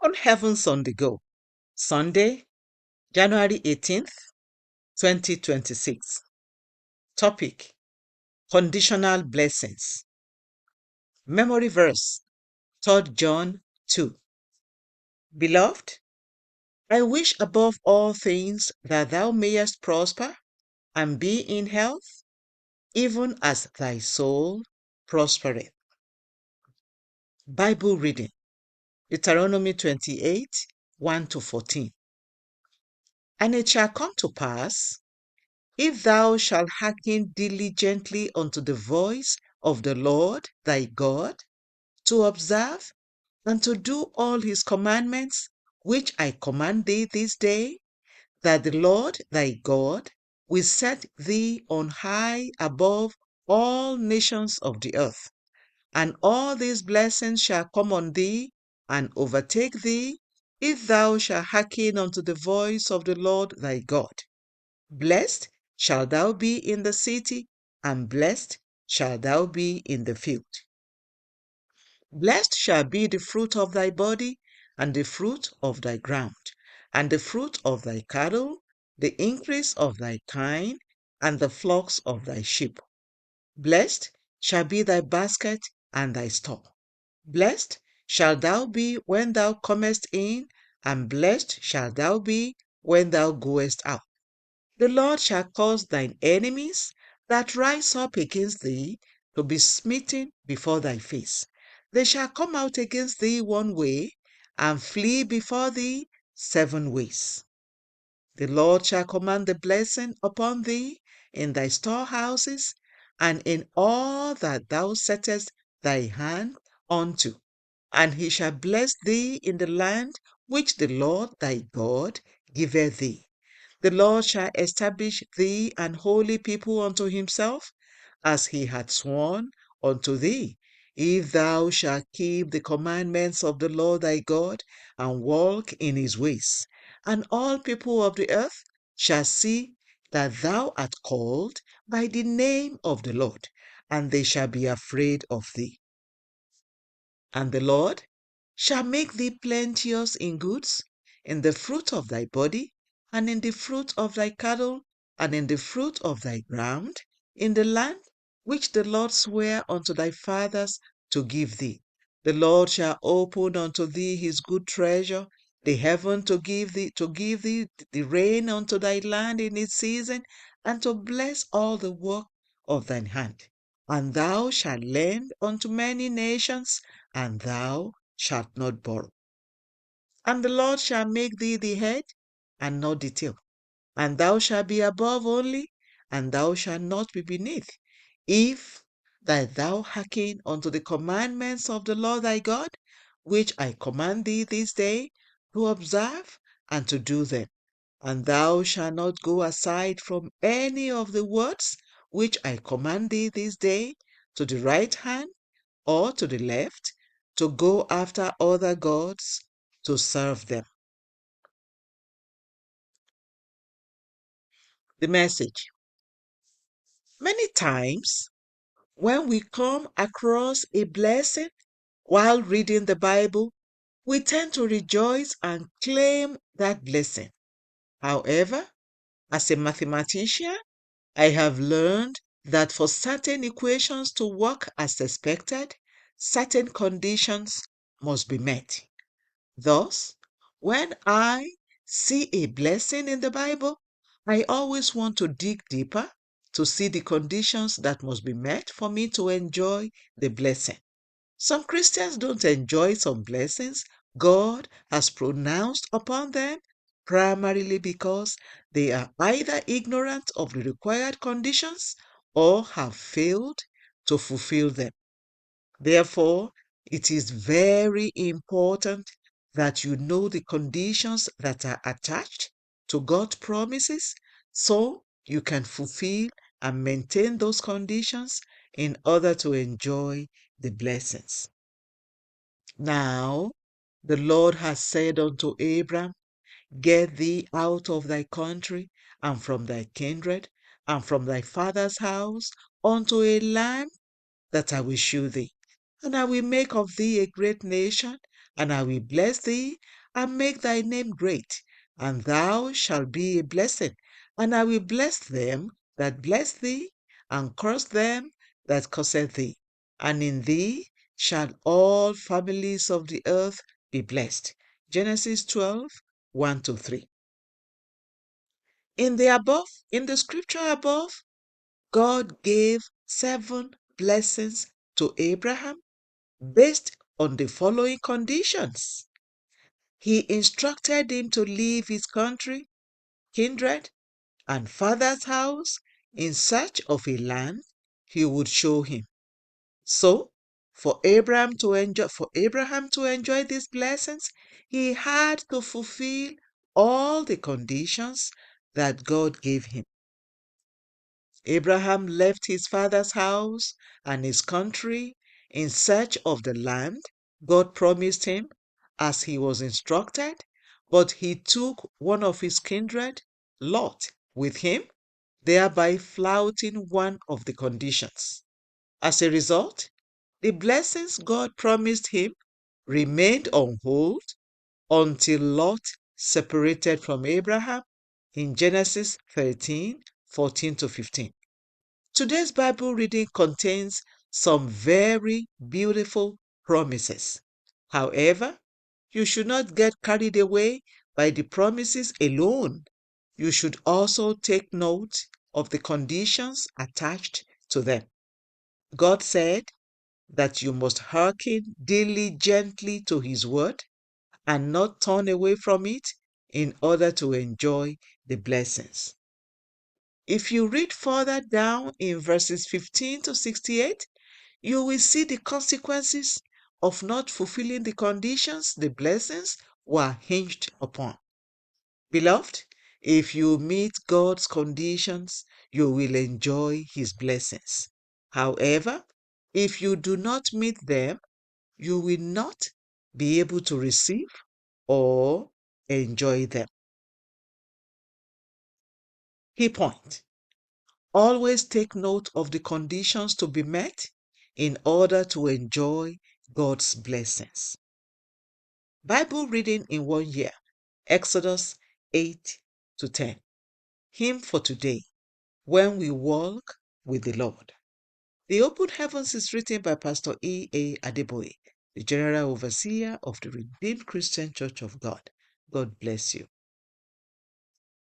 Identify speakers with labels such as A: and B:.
A: On Heavens on the Go, Sunday, January 18th, 2026. Topic: Conditional Blessings. Memory verse: 3 John 2. Beloved, I wish above all things that thou mayest prosper and be in health, even as thy soul prospereth. Bible reading: Deuteronomy 28, 1-14. And it shall come to pass, if thou shalt hearken diligently unto the voice of the Lord thy God, to observe and to do all his commandments, which I command thee this day, that the Lord thy God will set thee on high above all nations of the earth. And all these blessings shall come on thee and overtake thee, if thou shalt hearken unto the voice of the Lord thy God. Blessed shalt thou be in the city, and blessed shalt thou be in the field. Blessed shall be the fruit of thy body, and the fruit of thy ground, and the fruit of thy cattle, the increase of thy kine, and the flocks of thy sheep. Blessed shall be thy basket and thy store. Blessed shalt thou be when thou comest in, and blessed shalt thou be when thou goest out. The Lord shall cause thine enemies that rise up against thee to be smitten before thy face. They shall come out against thee one way, and flee before thee 7 ways. The Lord shall command the blessing upon thee in thy storehouses, and in all that thou settest thy hand unto. And he shall bless thee in the land which the Lord thy God giveth thee. The Lord shall establish thee an holy people unto himself, as he hath sworn unto thee, if thou shalt keep the commandments of the Lord thy God, and walk in his ways. And all people of the earth shall see that thou art called by the name of the Lord, and they shall be afraid of thee. And the Lord shall make thee plenteous in goods, in the fruit of thy body, and in the fruit of thy cattle, and in the fruit of thy ground, in the land which the Lord sware unto thy fathers to give thee. The Lord shall open unto thee his good treasure, the heaven to give thee the rain unto thy land in its season, and to bless all the work of thine hand. And thou shalt lend unto many nations, and thou shalt not borrow. And the Lord shall make thee the head, and not the tail. And thou shalt be above only, and thou shalt not be beneath, if that thou hearken unto the commandments of the Lord thy God, which I command thee this day, to observe and to do them. And thou shalt not go aside from any of the words which I command thee this day, to the right hand or to the left, to go after other gods to serve them. The message: many times when we come across a blessing while reading the Bible, we tend to rejoice and claim that blessing. However, as a mathematician, I have learned that for certain equations to work as expected, certain conditions must be met. Thus, when I see a blessing in the Bible, I always want to dig deeper to see the conditions that must be met for me to enjoy the blessing. Some Christians don't enjoy some blessings God has pronounced upon them primarily because they are either ignorant of the required conditions or have failed to fulfill them. Therefore, it is very important that you know the conditions that are attached to God's promises so you can fulfill and maintain those conditions in order to enjoy the blessings. Now, the Lord has said unto Abram, Get thee out of thy country, and from thy kindred, and from thy father's house, unto a land that I will shew thee. And I will make of thee a great nation, And I will bless thee, and make thy name great, and thou shalt be a blessing. And I will bless them that bless thee, and curse them that curseth thee. And in thee shall all families of the earth be blessed. Genesis 12, 1 to 3. In the scripture above, God gave 7 blessings to Abraham based on the following conditions. He instructed him to leave his country, kindred, and father's house in search of a land he would show him. So, for Abraham to enjoy these blessings, he had to fulfill all the conditions that God gave him. Abraham left his father's house and his country in search of the land God promised him as he was instructed, but he took one of his kindred, Lot, with him, thereby flouting one of the conditions. As a result, the blessings God promised him remained on hold until Lot separated from Abraham in Genesis 13, 14 to 15. Today's Bible reading contains some very beautiful promises. However, you should not get carried away by the promises alone. You should also take note of the conditions attached to them. God said that you must hearken diligently to His word and not turn away from it in order to enjoy the blessings. If you read further down in verses 15 to 68, you will see the consequences of not fulfilling the conditions the blessings were hinged upon. Beloved, if you meet God's conditions, you will enjoy His blessings. However, if you do not meet them, you will not be able to receive or enjoy them. Key point. Always take note of the conditions to be met in order to enjoy God's blessings. Bible reading in 1 year, Exodus 8 to 10. Hymn for today, When We Walk with the Lord. The Open Heavens is written by Pastor E.A. Adeboye, the General Overseer of the Redeemed Christian Church of God. God bless you.